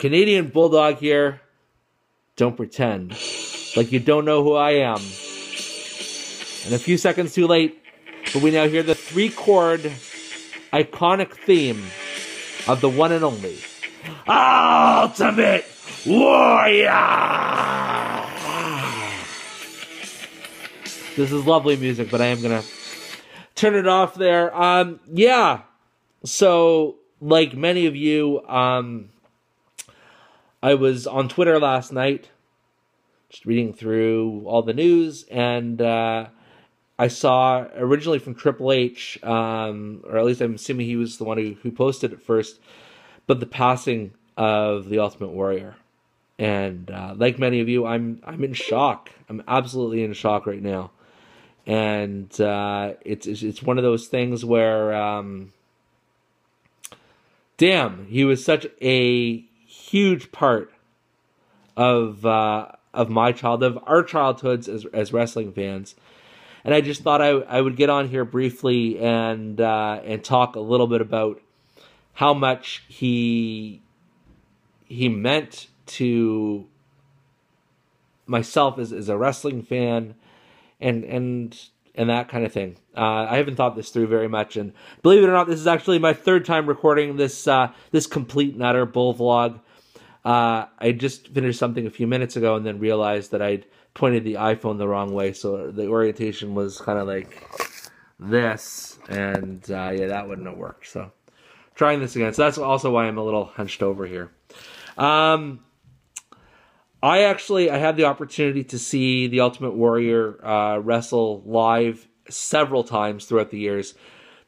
Canadian Bulldog here. Don't pretend like you don't know who I am. And a few seconds too late, but we now hear the 3-chord iconic theme of the one and only Ultimate Warrior! This is lovely music, but I am going to turn it off there. Yeah, so like many of you, I was on Twitter last night, just reading through all the news, and I saw, originally from Triple H, or at least I'm assuming he was the one who posted it first, but the passing of the Ultimate Warrior. And like many of you, I'm in shock. I'm absolutely in shock right now. And it's one of those things where, damn, he was such a huge part of my childhood, of our childhoods as wrestling fans. And I just thought I would get on here briefly and talk a little bit about how much he meant to myself as a wrestling fan and that kind of thing. I haven't thought this through very much, and believe it or not, this is actually my third time recording this complete and utter BullVLOG. I just finished something a few minutes ago and then realized that I'd pointed the iPhone the wrong way, so the orientation was kind of like this, and yeah, that wouldn't have worked. So trying this again. So that's also why I'm a little hunched over here. I had the opportunity to see the Ultimate Warrior wrestle live several times throughout the years.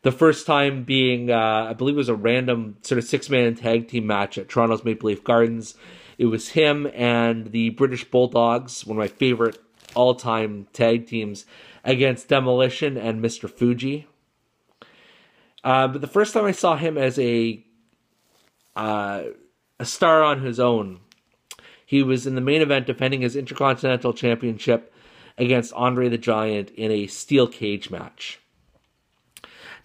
The first time being, I believe it was a random sort of 6-man tag team match at Toronto's Maple Leaf Gardens. It was him and the British Bulldogs, one of my favorite all-time tag teams, against Demolition and Mr. Fuji. But the first time I saw him as a star on his own, he was in the main event defending his Intercontinental Championship against Andre the Giant in a steel cage match.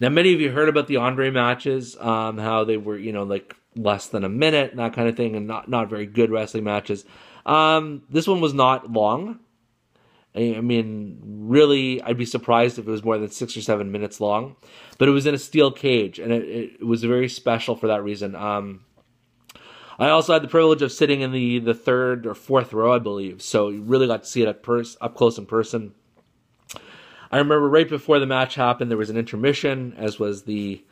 Now, many of you heard about the Andre matches, how they were, like less than a minute and that kind of thing, and not very good wrestling matches. This one was not long. I mean, really, I'd be surprised if it was more than 6 or 7 minutes long. But it was in a steel cage, and it was very special for that reason. I also had the privilege of sitting in the third or fourth row, I believe. So you really got to see it up close in person. I remember right before the match happened, there was an intermission, as was the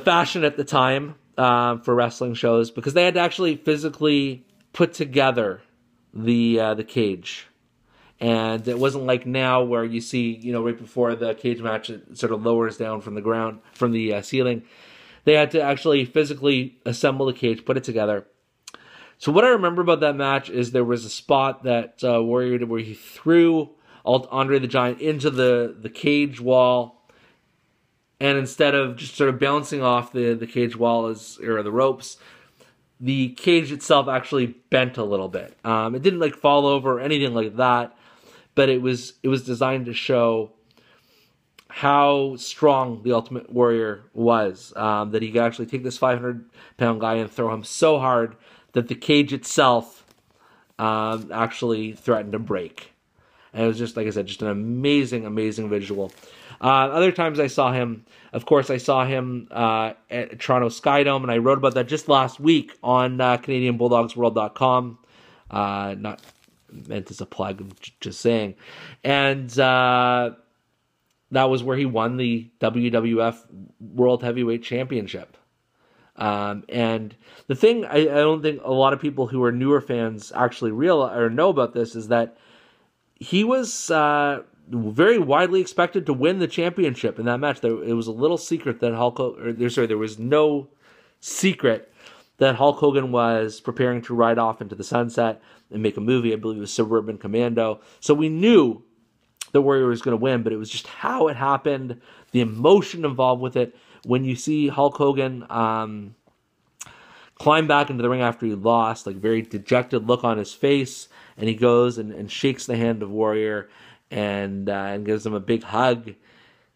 fashion at the time for wrestling shows, because they had to actually physically put together the cage. And it wasn't like now where you see, right before the cage match, it sort of lowers down from the ground, from the ceiling. They had to actually physically assemble the cage, put it together. So what I remember about that match is there was a spot that Warrior did where he threw Andre the Giant into the cage wall, and instead of just sort of bouncing off the cage wall or the ropes, the cage itself actually bent a little bit. It didn't fall over or anything like that, but it was designed to show how strong the Ultimate Warrior was, that he could actually take this 500-pound guy and throw him so hard that the cage itself actually threatened to break. And it was just, like I said, just an amazing, amazing visual. Other times I saw him, of course, at Toronto Skydome, and I wrote about that just last week on CanadianBulldogsWorld.com. Not meant as a plug, I'm just saying. And that was where he won the WWF World Heavyweight Championship. And the thing I don't think a lot of people who are newer fans actually realize or know about this is that he was very widely expected to win the championship in that match. It was a little secret that there was no secret that Hulk Hogan was preparing to ride off into the sunset and make a movie. I believe it was Suburban Commando. So we knew the Warrior was going to win, but it was just how it happened, the emotion involved with it. When you see Hulk Hogan climb back into the ring after he lost, very dejected look on his face, and he goes and shakes the hand of Warrior and gives him a big hug,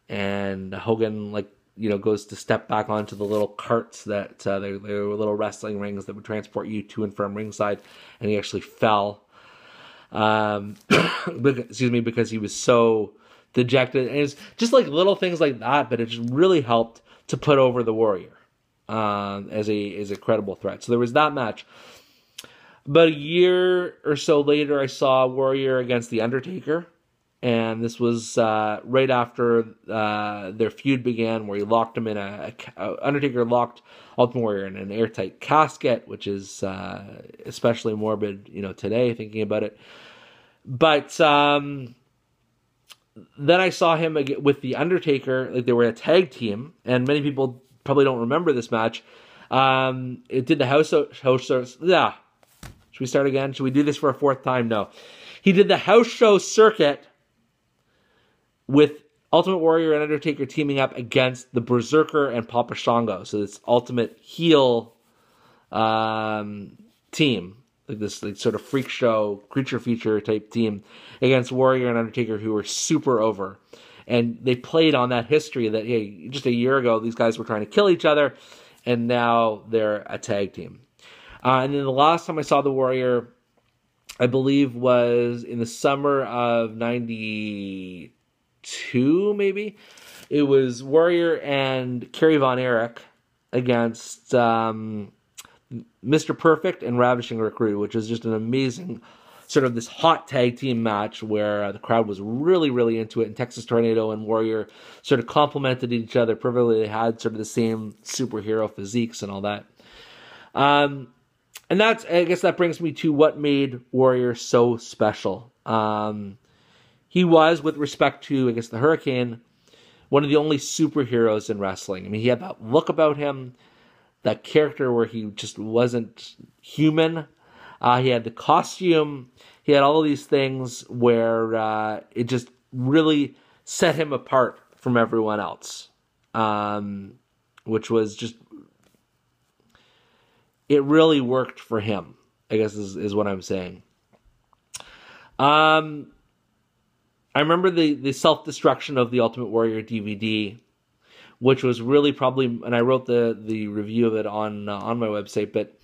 and Hogan goes to step back onto the little carts that they were little wrestling rings that would transport you to and from ringside, and he actually fell. Excuse me, because he was so dejected. And it's just like little things like that, but it just really helped to put over the Warrior as a credible threat. So there was that match. About a year or so later, I saw Warrior against The Undertaker. And this was right after their feud began, where he locked him in Undertaker locked Ultimate Warrior in an airtight casket, which is especially morbid, today, thinking about it. But then I saw him with The Undertaker, like they were a tag team, and many people probably don't remember this match. It did the house show. Yeah. Should we start again? Should we do this for a fourth time? No. He did the house show circuit with Ultimate Warrior and Undertaker teaming up against the Berserker and Papa Shango. So this ultimate heel team, like this sort of freak show, creature feature type team against Warrior and Undertaker, who were super over. And they played on that history that, hey, just a year ago, these guys were trying to kill each other, and now they're a tag team. And then the last time I saw the Warrior, I believe, was in the summer of 92, maybe. It was Warrior and Kerry Von Erich against Mr. Perfect and Ravishing Rick Rude, which was just an amazing sort of this hot tag team match where the crowd was really, really into it. And Texas Tornado and Warrior sort of complemented each other perfectly. They had sort of the same superhero physiques and all that. And I guess that brings me to what made Warrior so special. He was, with respect to, I guess, the Hurricane, one of the only superheroes in wrestling. I mean, he had that look about him, that character where he just wasn't human. He had the costume. He had all of these things where it just really set him apart from everyone else, which was just, it really worked for him, I guess is what I'm saying. I remember the self-destruction of the Ultimate Warrior DVD, which was really probably, and I wrote the review of it on my website, but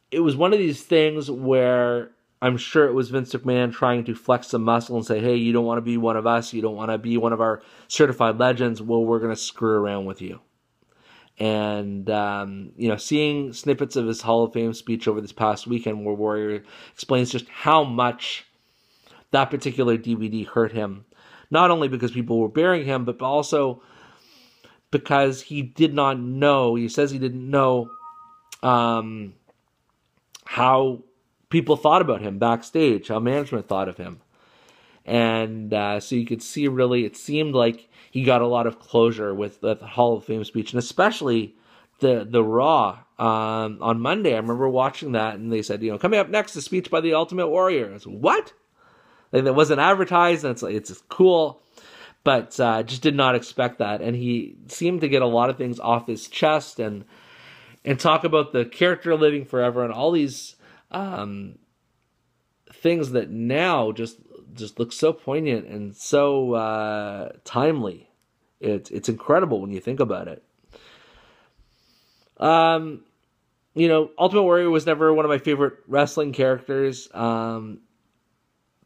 it was one of these things where I'm sure it was Vince McMahon trying to flex some muscle and say, hey, you don't want to be one of us, you don't want to be one of our certified legends, well, we're going to screw around with you. And, seeing snippets of his Hall of Fame speech over this past weekend where Warrior explains just how much that particular DVD hurt him. Not only because people were burying him, but also because he did not know, he says he didn't know how people thought about him backstage, how management thought of him. And so you could see really, it seemed like he got a lot of closure with the Hall of Fame speech, and especially the Raw on Monday. I remember watching that, and they said, coming up next, a speech by the Ultimate Warrior. I was, what? Like, that wasn't advertised, and it's just cool, but just did not expect that. And he seemed to get a lot of things off his chest and talk about the character living forever and all these things that now just look so poignant and so timely. It's incredible when you think about it. Ultimate Warrior was never one of my favorite wrestling characters,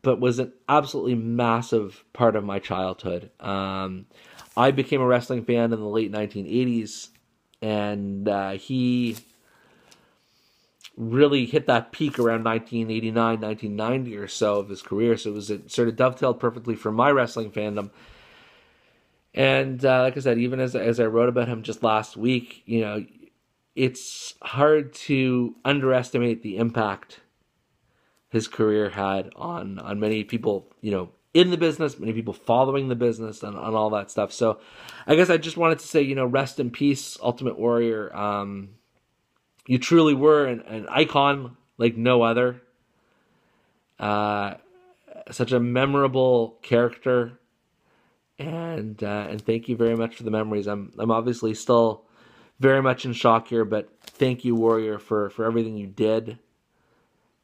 but was an absolutely massive part of my childhood. I became a wrestling fan in the late 1980s, and he really hit that peak around 1989, 1990 or so of his career. So it sort of dovetailed perfectly for my wrestling fandom. And like I said, even as I wrote about him just last week, it's hard to underestimate the impact his career had on many people, in the business, many people following the business, and on all that stuff. So I guess I just wanted to say, rest in peace, Ultimate Warrior. You truly were an icon like no other. Such a memorable character. And thank you very much for the memories. I'm obviously still very much in shock here, but thank you, Warrior, for everything you did.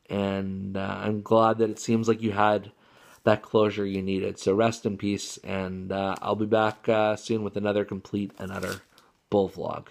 And I'm glad that it seems like you had that closure you needed. So rest in peace, and I'll be back soon with another complete and utter Bull vlog.